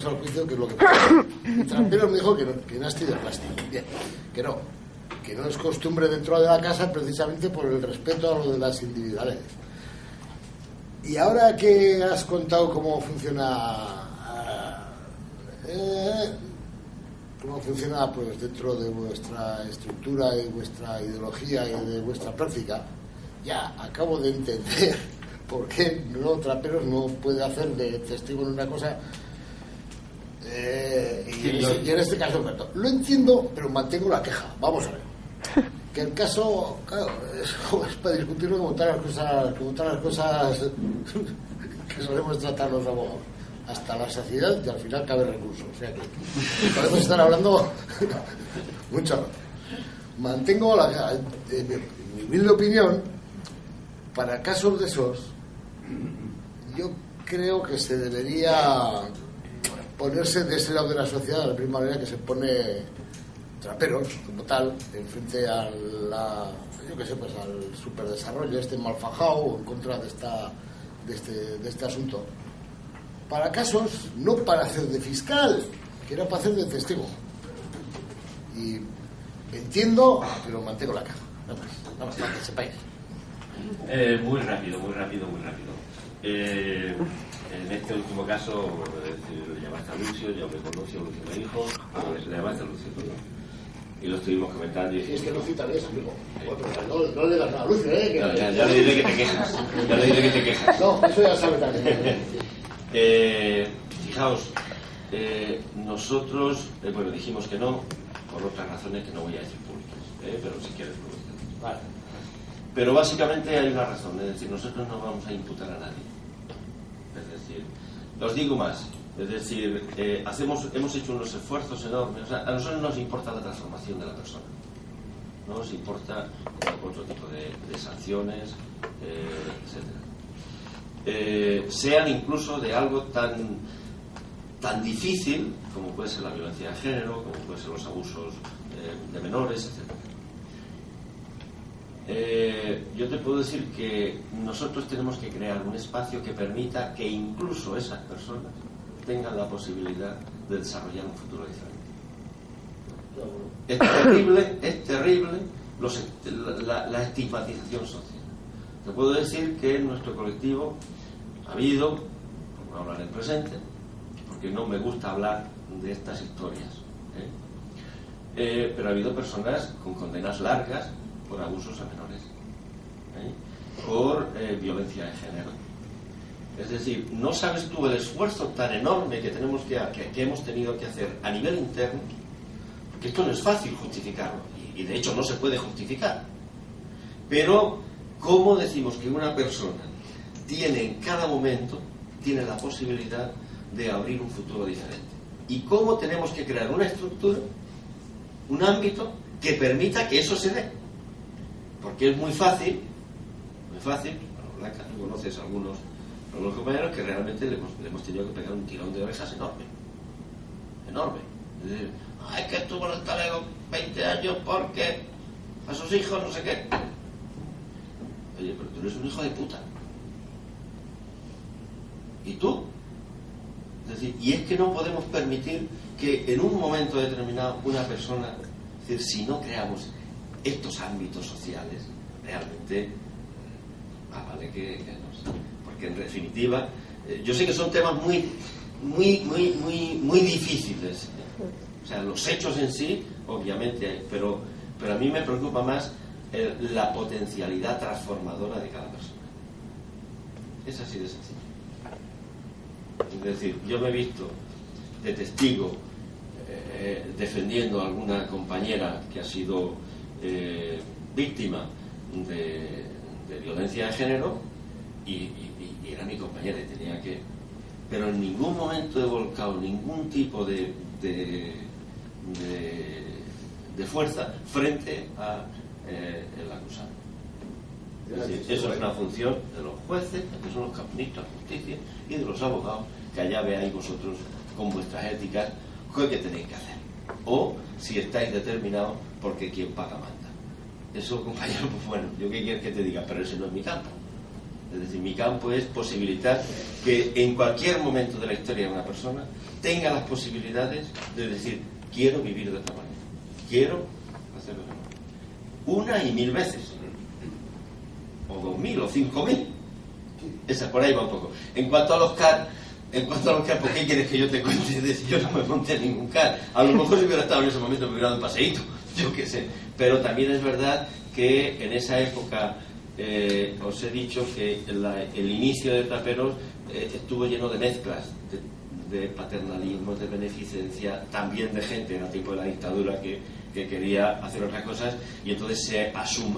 al juicio, que es lo que pasa. El trapero me dijo que no es de plástico. Bien, que no es costumbre dentro de la casa precisamente por el respeto a lo de las individualidades. Y ahora que has contado cómo funciona pues dentro de vuestra estructura y vuestra ideología y de vuestra práctica, ya acabo de entender por qué traperos no puede hacer de testigo en una cosa. Y en este caso lo entiendo, pero mantengo la queja. Vamos a ver que el caso, claro, es para discutirlo como todas las cosas que solemos tratar los abogados, hasta la saciedad, y al final cabe recurso. O sea que podemos estar hablando mucho rato. Mantengo mi humilde opinión. Para casos de esos, yo creo que se debería ponerse de ese lado de la sociedad de la misma manera que se pone traperos, como tal, enfrente al superdesarrollo malfajado en contra de este asunto. Para casos, no para hacer de fiscal, que era para hacer de testigo. Y entiendo, pero mantengo la caja. Nada más, para que sepáis. Muy rápido. En este último caso, le llamaste a Lucio, yo me conozco, Lucio me dijo, le llamaste a Lucio, y lo estuvimos comentando. Y si es que Lucio también es amigo. No le das nada a Lucio, ¿eh? Ya le diré que te quejas. No, eso ya sabe también. Fijaos, nosotros, dijimos que no, por otras razones que no voy a decir públicas, pero si quieres públicas. Vale. Pero básicamente hay una razón, es decir, nosotros no vamos a imputar a nadie. Es decir, os digo más, es decir, hemos hecho unos esfuerzos enormes. O sea, a nosotros nos importa la transformación de la persona, no nos importa otro tipo de sanciones, etcétera. Sean incluso de algo tan difícil como puede ser la violencia de género, como puede ser los abusos de menores, etcétera. Yo te puedo decir que nosotros tenemos que crear un espacio que permita que incluso esas personas tengan la posibilidad de desarrollar un futuro diferente. Es terrible la estigmatización social. Te puedo decir que en nuestro colectivo ha habido, por no hablar en presente, porque no me gusta hablar de estas historias, pero ha habido personas con condenas largas por abusos a menores, por violencia de género. Es decir, no sabes tú el esfuerzo tan enorme que hemos tenido que hacer a nivel interno, porque esto no es fácil justificarlo, y de hecho no se puede justificar. Pero, ¿cómo decimos que una persona tiene en cada momento la posibilidad de abrir un futuro diferente? ¿Y cómo tenemos que crear una estructura, un ámbito que permita que eso se dé? Porque es muy fácil, Blanca, tú conoces a algunos compañeros que realmente le hemos tenido que pegar un tirón de orejas enorme. Es decir, es que estuvo en el talego 20 años porque a sus hijos no sé qué. Oye, pero tú eres un hijo de puta. ¿Y tú? Es decir, y es que no podemos permitir que en un momento determinado una persona, es decir, si no creamos estos ámbitos sociales, realmente vale que no sé, porque en definitiva yo sé que son temas muy difíciles, o sea, los hechos en sí obviamente, pero a mí me preocupa más la potencialidad transformadora de cada persona. Es así de sencillo. Es decir, yo me he visto de testigo defendiendo a alguna compañera que ha sido víctima de violencia de género y era mi compañera y tenía que... Pero en ningún momento he volcado ningún tipo de fuerza frente a el acusado. Es decir, eso es una función de los jueces, que son los ministros de justicia, y de los abogados, que allá veáis vosotros con vuestras éticas qué tenéis que hacer. O si estáis determinados porque quien paga manda. Eso, compañero, pues bueno, yo qué quieres que te diga, pero ese no es mi campo. Es decir, mi campo es posibilitar que en cualquier momento de la historia de una persona tenga las posibilidades de decir, quiero vivir de otra manera, quiero hacerlo de otra manera. Una y mil veces, o 2000 o 5000. Esa por ahí va un poco. En cuanto a los CAR, ¿por qué quieres que yo te cuente? Si yo no me monté en ningún CAR. A lo mejor si hubiera estado en ese momento me hubiera dado un paseíto, yo qué sé. Pero también es verdad que en esa época os he dicho que el inicio de Traperos estuvo lleno de mezclas, de paternalismo, de beneficencia, también de gente en el tiempo de la dictadura que quería hacer otras cosas, y entonces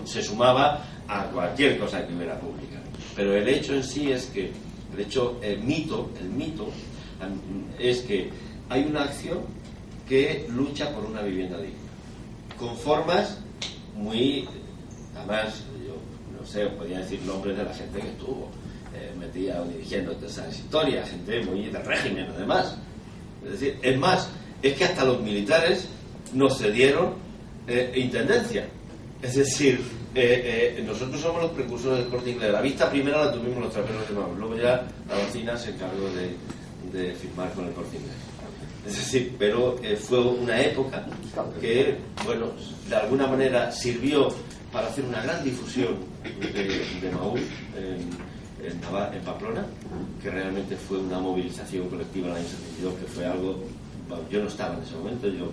se sumaba a cualquier cosa que hubiera pública. Pero el hecho en sí es que, el mito es que hay una acción que lucha por una vivienda digna, con formas muy, además, yo no sé, podría decir nombres de la gente que estuvo metida o dirigiendo esas historias, gente muy del régimen además. Es decir, es más, es que hasta los militares nos cedieron intendencia. Es decir, nosotros somos los precursores del Corte Inglés. La vista primera la tuvimos los Traperos de Maús, luego ya la Barcina se encargó de firmar con el Corte Inglés. Es decir, pero fue una época que, bueno, de alguna manera sirvió para hacer una gran difusión de Maús en Pamplona, que realmente fue una movilización colectiva en el año 72, que fue algo, bueno, yo no estaba en ese momento, yo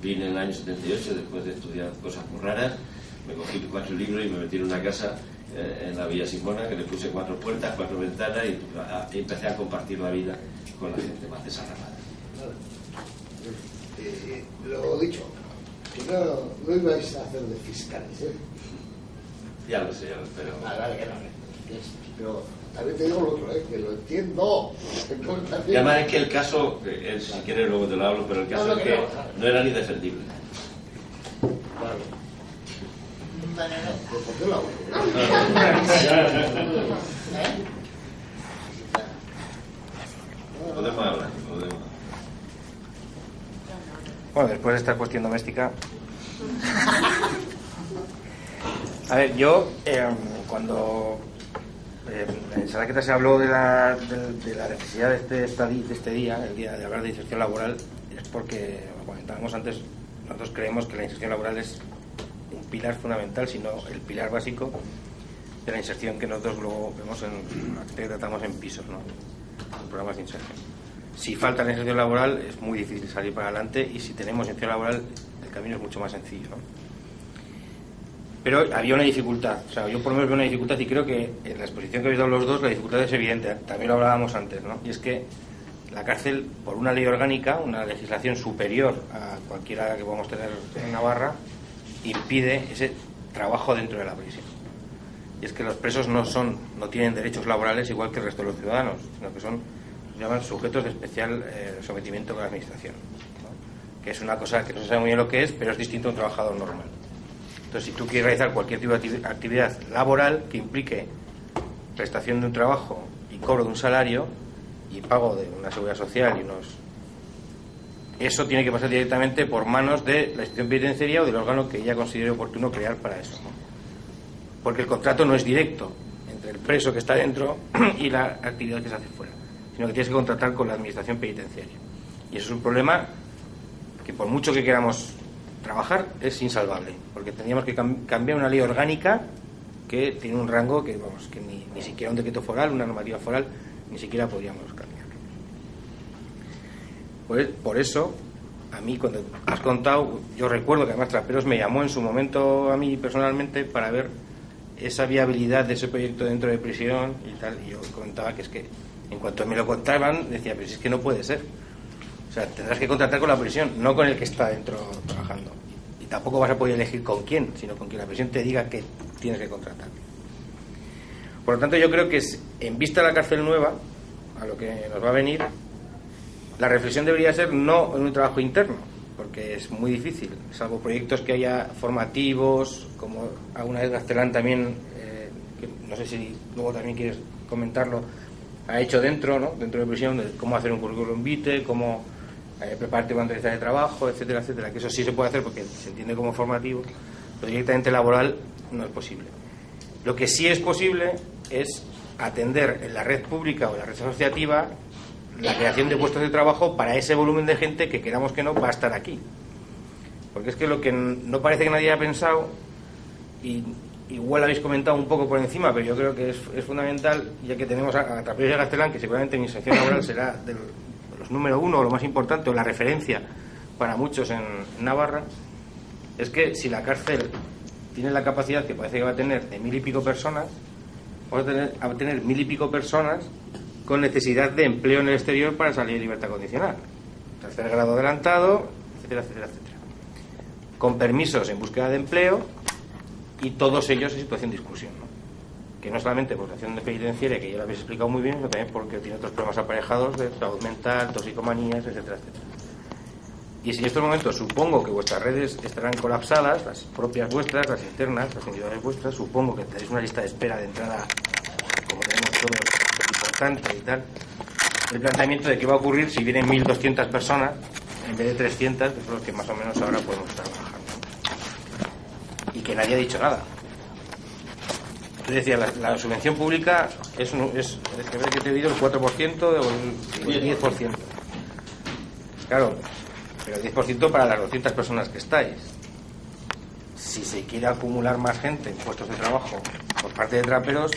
vine en el año 78 después de estudiar cosas muy raras, me cogí 4 libros y me metí en una casa en la Villa Simona, que le puse 4 puertas, 4 ventanas y empecé a compartir la vida con la gente más desarramada. Lo dicho, que no ibais a hacer de fiscales, ¿eh? Ya lo sé, pero... Vale, que no, pero también te digo lo otro, que lo entiendo. Y además es que el caso, si quieres luego te lo hablo, pero el caso es que no era ni defendible. Claro. ¿Pero por qué lo hago? Podemos hablar. Bueno, después de esta cuestión doméstica... A ver, yo, cuando en Salaqueta se habló de la necesidad de este día, el día de hablar de inserción laboral, es porque, lo comentábamos antes, nosotros creemos que la inserción laboral es un pilar fundamental, sino el pilar básico de la inserción que nosotros luego vemos que tratamos en pisos, ¿no? En programas de inserción. Si falta la inserción laboral es muy difícil salir para adelante, y si tenemos inserción laboral el camino es mucho más sencillo, ¿no? Pero había una dificultad, o sea, yo por lo menos veo una dificultad, y creo que en la exposición que habéis dado los dos la dificultad es evidente, también lo hablábamos antes, ¿no? Y es que la cárcel, por una ley orgánica, una legislación superior a cualquiera que podamos tener en Navarra, impide ese trabajo dentro de la prisión. Y es que los presos no tienen derechos laborales igual que el resto de los ciudadanos, sino que se llaman sujetos de especial sometimiento con la administración, ¿no? Que es una cosa que no se sabe muy bien lo que es, pero es distinto a un trabajador normal. Entonces, si tú quieres realizar cualquier tipo de actividad laboral que implique prestación de un trabajo y cobro de un salario y pago de una seguridad social eso tiene que pasar directamente por manos de la institución penitenciaria o del órgano que ella considere oportuno crear para eso, ¿no? Porque el contrato no es directo entre el preso que está dentro y la actividad que se hace fuera, sino que tienes que contratar con la administración penitenciaria. Y eso es un problema que, por mucho que queramos trabajar, es insalvable, porque tendríamos que cambiar una ley orgánica que tiene un rango que, vamos, que ni siquiera un decreto foral, una normativa foral, ni siquiera podríamos cambiar. Pues, por eso, a mí, cuando has contado, yo recuerdo que además Traperos me llamó en su momento a mí personalmente para ver esa viabilidad de ese proyecto dentro de prisión y tal, y yo comentaba que es que en cuanto me lo contaban decía, pero si es que no puede ser. O sea, tendrás que contratar con la prisión, no con el que está dentro trabajando. Y tampoco vas a poder elegir con quién, sino con quien la prisión te diga que tienes que contratar. Por lo tanto, yo creo que en vista de la cárcel nueva, a lo que nos va a venir, la reflexión debería ser no en un trabajo interno, porque es muy difícil, salvo proyectos que haya formativos, como alguna vez Gaztelán también, que no sé si luego también quieres comentarlo, ha hecho dentro de prisión, de cómo hacer un currículum vitae, cómo prepararte para entrevistas de trabajo, etcétera, etcétera, que eso sí se puede hacer porque se entiende como formativo, pero directamente laboral no es posible. Lo que sí es posible es atender en la red pública o en la red asociativa la creación de puestos de trabajo para ese volumen de gente que, queramos que no, va a estar aquí. Porque es que lo que no parece que nadie haya pensado, y igual habéis comentado un poco por encima, pero yo creo que es fundamental, ya que tenemos a Trapero y a Gastelán, que seguramente mi inserción laboral será de los número uno, o lo más importante, o la referencia para muchos en Navarra, es que si la cárcel tiene la capacidad que parece que va a tener de 1000 y pico personas, vamos a tener 1000 y pico personas con necesidad de empleo en el exterior para salir de libertad condicional, tercer grado adelantado, etcétera, etcétera, etcétera, con permisos en búsqueda de empleo, y todos ellos en situación de exclusión, ¿no? Que no solamente por situación de penitenciaria, que ya lo habéis explicado muy bien, sino también porque tiene otros problemas aparejados de salud mental, toxicomanías, etcétera, etcétera. Y si en estos momentos supongo que vuestras redes estarán colapsadas, las propias vuestras, las internas, las individuales vuestras, supongo que tenéis una lista de espera de entrada, como tenemos todos, importante y tal, el planteamiento de qué va a ocurrir si vienen 1200 personas en vez de 300, que son los que más o menos ahora podemos estar trabajando. Y que nadie ha dicho nada. Yo decía, la subvención pública es que te he dicho el 4% o el 10%. Claro, pero el 10% para las 200 personas que estáis. Si se quiere acumular más gente en puestos de trabajo por parte de traperos,